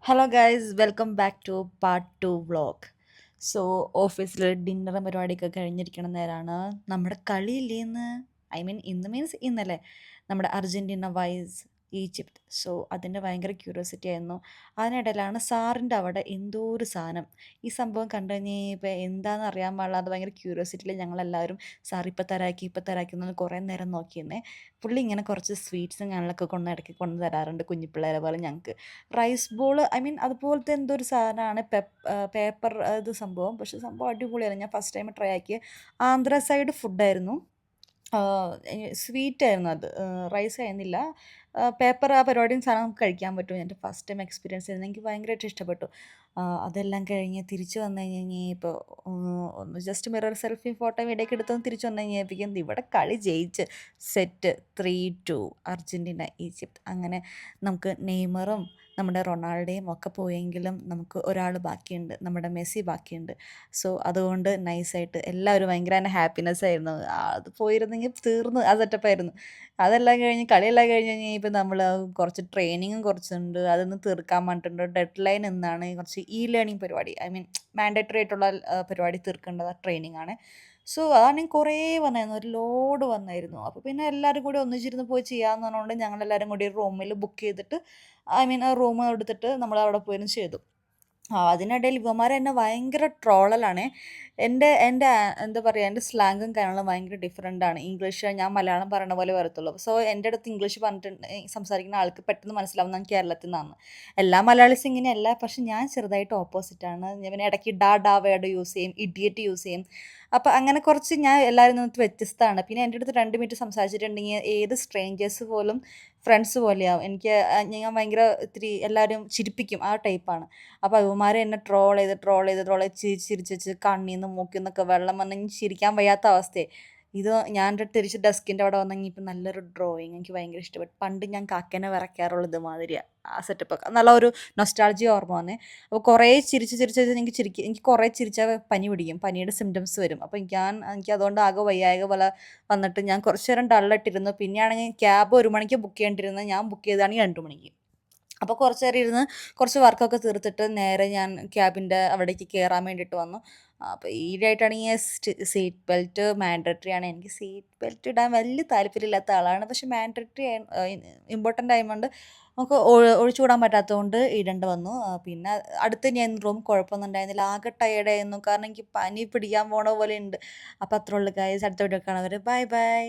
Hello guys welcome back to part two vlog. So ഓഫീസിൽ ഡിന്നറും പരിപാടിയൊക്കെ കഴിഞ്ഞിരിക്കണ നേരമാണ് നമ്മുടെ കളിയില്ലേന്ന്. ഐ മീൻ ഇന്ന് മീൻസ് ഇന്നലെ നമ്മുടെ അർജൻറ്റീന വൈസ് ഈജിപ്ത്. സോ അതിൻ്റെ ഭയങ്കര ക്യൂരിയോസിറ്റി ആയിരുന്നു. അതിനിടയിലാണ് സാറിൻ്റെ അവിടെ എന്തോ ഒരു സാധനം, ഈ സംഭവം കണ്ടു കഴിഞ്ഞപ്പോൾ എന്താണെന്ന് അറിയാൻ പാടില്ല, അത് ഭയങ്കര ക്യൂരിയോസിറ്റിയിൽ ഞങ്ങളെല്ലാവരും സാർ ഇപ്പം തരാക്കി എന്ന് കുറേ നേരം നോക്കിയിരുന്നേ. പുള്ളി ഇങ്ങനെ കുറച്ച് സ്വീറ്റ്സും ഞങ്ങളൊക്കെ ഇടയ്ക്ക് കൊണ്ട് തരാറുണ്ട്, കുഞ്ഞിപ്പിള്ളേരെ പോലെ ഞങ്ങൾക്ക്. റൈസ് ബോൾ, ഐ മീൻ അതുപോലത്തെ എന്തോ ഒരു സാധനമാണ്, പേപ്പർ ഇത് സംഭവം. പക്ഷെ സംഭവം അടിപൊളിയാണ്. ഞാൻ ഫസ്റ്റ് ടൈം ട്രൈ ആക്കിയ ആന്ധ്ര സൈഡ് ഫുഡായിരുന്നു. സ്വീറ്റായിരുന്നു അത്, റൈസ് ആയിരുന്നില്ല. പേപ്പർ ആ പരിപാടിയും സാധനം നമുക്ക് കഴിക്കാൻ പറ്റും. എൻ്റെ ഫസ്റ്റ് ടൈം എക്സ്പീരിയൻസ് ആയിരുന്നു, എനിക്ക് ഭയങ്കരമായിട്ട് ഇഷ്ടപ്പെട്ടു. അതെല്ലാം കഴിഞ്ഞ് തിരിച്ച് വന്നു കഴിഞ്ഞപ്പോൾ ഒന്ന് just mirror selfie photo video ഒക്കെ എടുത്തൊന്ന് തിരിച്ച് വന്നു കഴിഞ്ഞപ്പോഴേക്കും ഇവിടെ കളി ജയിച്ച്. Set 3-2 Argentina Egypt. അങ്ങനെ നമുക്ക് നെയ്മറും നമ്മുടെ റൊണാൾഡോയും ഒക്കെ പോയെങ്കിലും നമുക്ക് ഒരാൾ ബാക്കിയുണ്ട്, നമ്മുടെ മെസ്സി ബാക്കിയുണ്ട്. സോ അതുകൊണ്ട് നൈസായിട്ട് എല്ലാവരും ഭയങ്കര തന്നെ ഹാപ്പിനെസ് ആയിരുന്നു. അത് പോയിരുന്നെങ്കിൽ തീർന്നു ആ സെറ്റപ്പായിരുന്നു. അതെല്ലാം കഴിഞ്ഞ് കളിയെല്ലാം കഴിഞ്ഞ് കഴിഞ്ഞപ്പോൾ നമ്മൾ കുറച്ച് ട്രെയിനിങ്ങും കുറച്ചുണ്ട്, അതൊന്ന് തീർക്കാൻ പറഞ്ഞിട്ടുണ്ട്. ഡെഡ് ലൈൻ എന്നാണ് കുറച്ച് ലേണിംഗ് പരിപാടി, ഐ മീൻ മാൻഡേറ്ററി ആയിട്ടുള്ള പരിപാടി തീർക്കേണ്ടത് ട്രെയിനിങ് ആണ്. സോ അതാണെങ്കിൽ കുറേ വന്നായിരുന്നു, ഒരു ലോഡ് വന്നായിരുന്നു. അപ്പോൾ പിന്നെ എല്ലാവരും കൂടി ഒന്നിച്ചിരുന്ന് പോയി ചെയ്യാമെന്ന് പറഞ്ഞുകൊണ്ട് ഞങ്ങളെല്ലാവരും കൂടി റൂമിൽ ബുക്ക് ചെയ്തിട്ട്, ഐ മീൻ ആ റൂം എടുത്തിട്ട് നമ്മൾ അവിടെ പോയിരുന്നു ചെയ്തു. അതിനിടയിൽ ഇവന്മാർ എന്നെ ഭയങ്കര ട്രോളലാണ്. എൻ്റെ എന്താ പറയുക, എൻ്റെ സ്ലാങ്ങും കാര്യങ്ങളും ഭയങ്കര ഡിഫറെൻ്റാണ്. ഇംഗ്ലീഷ് ഞാൻ മലയാളം പറയണ പോലെ വരത്തുള്ളൂ. സോ എൻ്റെ അടുത്ത് ഇംഗ്ലീഷ് പറഞ്ഞിട്ട് സംസാരിക്കുന്ന ആൾക്ക് പെട്ടെന്ന് മനസ്സിലാവും ഞാൻ കേരളത്തിൽ നിന്നാണ്. എല്ലാ മലയാളീസ് ഇങ്ങനെയല്ല, പക്ഷെ ഞാൻ ചെറുതായിട്ട് ഓപ്പോസിറ്റാണ്. ഞാൻ പിന്നെ ഇടയ്ക്ക് ഡാ വേർഡ് യൂസ് ചെയ്യും, ഇഡിയറ്റ് യൂസ് ചെയ്യും. അപ്പം അങ്ങനെ കുറച്ച് ഞാൻ എല്ലാവരും നിന്നിട്ട് വ്യത്യസ്തമാണ്. പിന്നെ എൻ്റെ അടുത്ത് 2 മിനിറ്റ് സംസാരിച്ചിട്ടുണ്ടെങ്കിൽ ഏത് സ്ട്രേഞ്ചേഴ്സ് പോലും ഫ്രണ്ട്സ് പോലെയാവും. ഞാൻ ഭയങ്കര ഇത്തിരി എല്ലാവരും ചിരിപ്പിക്കും, ആ ടൈപ്പാണ്. അപ്പോൾ അവന്മാർ എന്നെ ട്രോൾ ചെയ്ത് ചിരിച്ച് കണ്ണിൽ നിന്ന് മൂക്കിൽ നിന്നൊക്കെ വെള്ളം വന്ന് ചിരിക്കാൻ വയ്യാത്ത അവസ്ഥയായി. ഞാൻ തിരിച്ച് ഡെസ്കിൻ്റെ അവിടെ വന്നെങ്കിൽ ഇപ്പം നല്ലൊരു ഡ്രോയിങ് എനിക്ക് ഭയങ്കര ഇഷ്ടപ്പെട്ടു. പണ്ട് ഞാൻ കാക്കേനെ വരയ്ക്കാറുള്ളത് ഇതുമാതിരിയാണ്, ആ സെറ്റപ്പൊക്കെ നല്ല ഒരു നൊസ്റ്റാൾജിയ ഓർമ്മ വന്നേ. അപ്പോൾ കുറേ ചിരിച്ച് എനിക്ക് കുറേ ചിരിച്ചാൽ പനി പിടിക്കും, പനിയുടെ സിംറ്റംസ് വരും. അപ്പോൾ എനിക്ക് അതുകൊണ്ട് ആകെ വയ്യായ്ക പോലെ വന്നിട്ട് ഞാൻ കുറച്ച് നേരം ഡള്ളായിട്ടിരുന്നു. പിന്നെയാണെങ്കിൽ ക്യാബ് 1 മണിക്ക് ബുക്ക് ചെയ്യേണ്ടിരുന്നത്, ഞാൻ ബുക്ക് ചെയ്തതാണെങ്കിൽ 2 മണിക്ക്. അപ്പോൾ കുറച്ച് നേരം ഇരുന്ന് കുറച്ച് വർക്കൊക്കെ തീർത്തിട്ട് നേരെ ഞാൻ ക്യാബിൻ്റെ അവിടേക്ക് കയറാൻ വേണ്ടിയിട്ട് വന്നു. അപ്പോൾ ഈയിടെയായിട്ടാണെങ്കിൽ സീറ്റ് ബെൽറ്റ് മാൻഡേറ്ററി ആണ്. എനിക്ക് സീറ്റ് ബെൽറ്റ് ഇടാൻ വലിയ താല്പര്യമില്ലാത്ത ആളാണ്, പക്ഷെ മാൻഡേറ്ററി ഇമ്പോർട്ടൻ്റ് ആയതുകൊണ്ട് നമുക്ക് ഒഴിച്ചുകൂടാൻ പറ്റാത്തതുകൊണ്ട് ഇടേണ്ടി വന്നു. പിന്നെ അടുത്ത് ഞാൻ റൂം കുഴപ്പമൊന്നും ഉണ്ടായിരുന്നില്ല, ആകെ ടയേർഡായിരുന്നു. കാരണം എനിക്ക് പനി പിടിക്കാൻ പോണ പോലെ ഉണ്ട്. അപ്പോൾ അത്രേ ഉള്ളൂ ഗൈസ്. അടുത്ത വീഡിയോ കാണാം. Bye bye.